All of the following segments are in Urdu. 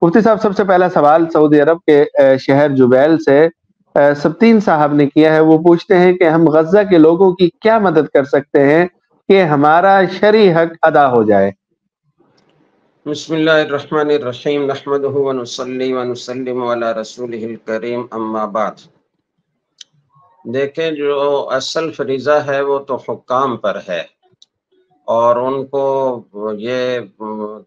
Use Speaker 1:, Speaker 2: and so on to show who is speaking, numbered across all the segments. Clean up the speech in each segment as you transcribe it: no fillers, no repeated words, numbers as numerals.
Speaker 1: مفتی صاحب، سب سے پہلا سوال سعودی عرب کے شہر جبیل سے سبتین صاحب نے کیا ہے۔ وہ پوچھتے ہیں کہ ہم غزہ کے لوگوں کی کیا مدد کر سکتے ہیں کہ ہمارا شرعی حق ادا ہو جائے؟
Speaker 2: بسم اللہ الرحمن الرحیم، نحمدہ ونصلی ونسلم علی رسولہ الکریم، اما بعد۔ دیکھیں، جو اصل فریضہ ہے وہ تو حکام پر ہے، اور ان کو یہ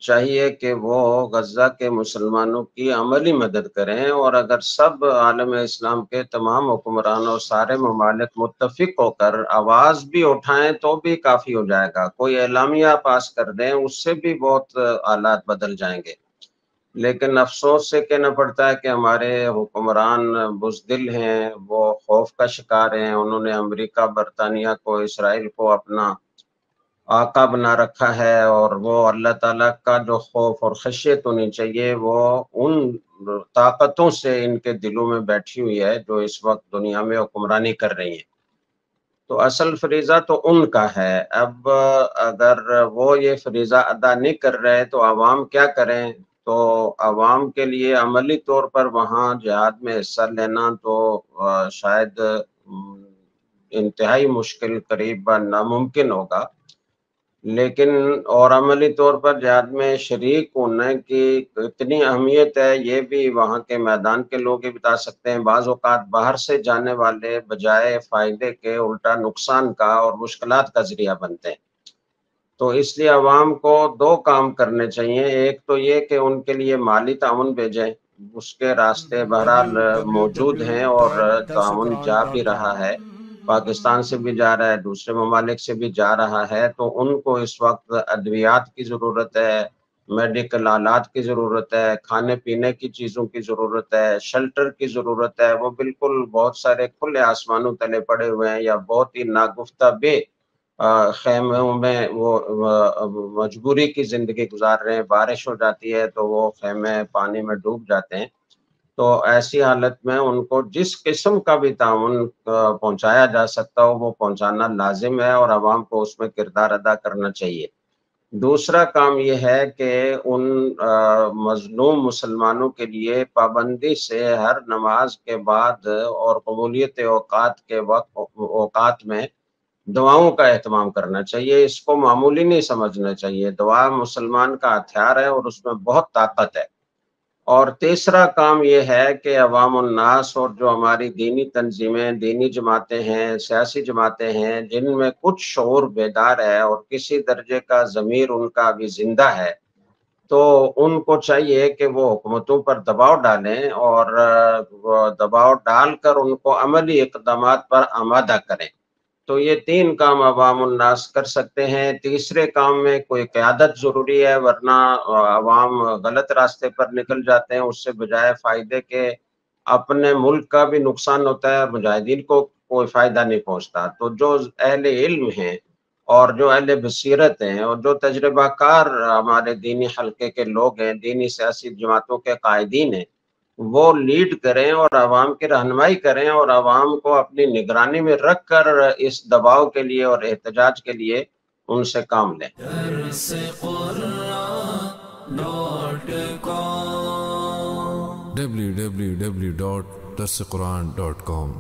Speaker 2: چاہیے کہ وہ غزہ کے مسلمانوں کی عملی مدد کریں، اور اگر سب عالم اسلام کے تمام حکمران اور سارے ممالک متفق ہو کر آواز بھی اٹھائیں تو بھی کافی ہو جائے گا۔ کوئی اعلامیہ پاس کر دیں، اس سے بھی بہت حالات بدل جائیں گے۔ لیکن افسوس سے کہنا پڑتا ہے کہ ہمارے حکمران بزدل ہیں، وہ خوف کا شکار ہیں۔ انہوں نے امریکہ، برطانیہ کو، اسرائیل کو اپنا آقا بنا رکھا ہے، اور وہ اللہ تعالیٰ کا جو خوف اور خشیت ہونی چاہیے وہ ان طاقتوں سے ان کے دلوں میں بیٹھی ہوئی ہے جو اس وقت دنیا میں حکمرانی کر رہی ہیں۔ تو اصل فریضہ تو ان کا ہے۔ اب اگر وہ یہ فریضہ ادا نہیں کر رہے تو عوام کیا کریں؟ تو عوام کے لیے عملی طور پر وہاں جہاد میں حصہ لینا تو شاید انتہائی مشکل، قریب ناممکن ہوگا، لیکن اور عملی طور پر جہاد میں شریک ہونے کی اتنی اہمیت ہے، یہ بھی وہاں کے میدان کے لوگ ہی بتا سکتے ہیں۔ بعض اوقات باہر سے جانے والے بجائے فائدے کے الٹا نقصان کا اور مشکلات کا ذریعہ بنتے ہیں۔ تو اس لیے عوام کو دو کام کرنے چاہیے۔ ایک تو یہ کہ ان کے لیے مالی تعاون بھیجیں، اس کے راستے بہرحال موجود ہیں اور تعاون جا بھی رہا ہے، پاکستان سے بھی جا رہا ہے، دوسرے ممالک سے بھی جا رہا ہے۔ تو ان کو اس وقت ادویات کی ضرورت ہے، میڈیکل آلات کی ضرورت ہے، کھانے پینے کی چیزوں کی ضرورت ہے، شیلٹر کی ضرورت ہے۔ وہ بالکل بہت سارے کھلے آسمانوں تلے پڑے ہوئے ہیں، یا بہت ہی ناگفتہ بے خیموں میں وہ مجبوری کی زندگی گزار رہے ہیں۔ بارش ہو جاتی ہے تو وہ خیمے پانی میں ڈوب جاتے ہیں۔ تو ایسی حالت میں ان کو جس قسم کا بھی تعاون پہنچایا جا سکتا ہو وہ پہنچانا لازم ہے، اور عوام کو اس میں کردار ادا کرنا چاہیے۔ دوسرا کام یہ ہے کہ ان مظلوم مسلمانوں کے لیے پابندی سے ہر نماز کے بعد اور قبولیت اوقات کے اوقات میں دعاؤں کا اہتمام کرنا چاہیے۔ اس کو معمولی نہیں سمجھنا چاہیے۔ دعا مسلمان کا ہتھیار ہے اور اس میں بہت طاقت ہے۔ اور تیسرا کام یہ ہے کہ عوام الناس اور جو ہماری دینی تنظیمیں، دینی جماعتیں ہیں، سیاسی جماعتیں ہیں، جن میں کچھ شعور بیدار ہے اور کسی درجے کا ضمیر ان کا ابھی زندہ ہے، تو ان کو چاہیے کہ وہ حکومتوں پر دباؤ ڈالیں، اور وہ دباؤ ڈال کر ان کو عملی اقدامات پر آمادہ کریں۔ تو یہ تین کام عوام الناس کر سکتے ہیں۔ تیسرے کام میں کوئی قیادت ضروری ہے، ورنہ عوام غلط راستے پر نکل جاتے ہیں۔ اس سے بجائے فائدے کے اپنے ملک کا بھی نقصان ہوتا ہے اور مجاہدین کو کوئی فائدہ نہیں پہنچتا۔ تو جو اہل علم ہیں اور جو اہل بصیرت ہیں اور جو تجربہ کار ہمارے دینی حلقے کے لوگ ہیں، دینی سیاسی جماعتوں کے قائدین ہیں، وہ لیڈ کریں اور عوام کی رہنمائی کریں، اور عوام کو اپنی نگرانی میں رکھ کر اس دباؤ کے لیے اور احتجاج کے لیے ان سے کام لیں۔
Speaker 3: www.darsequran.com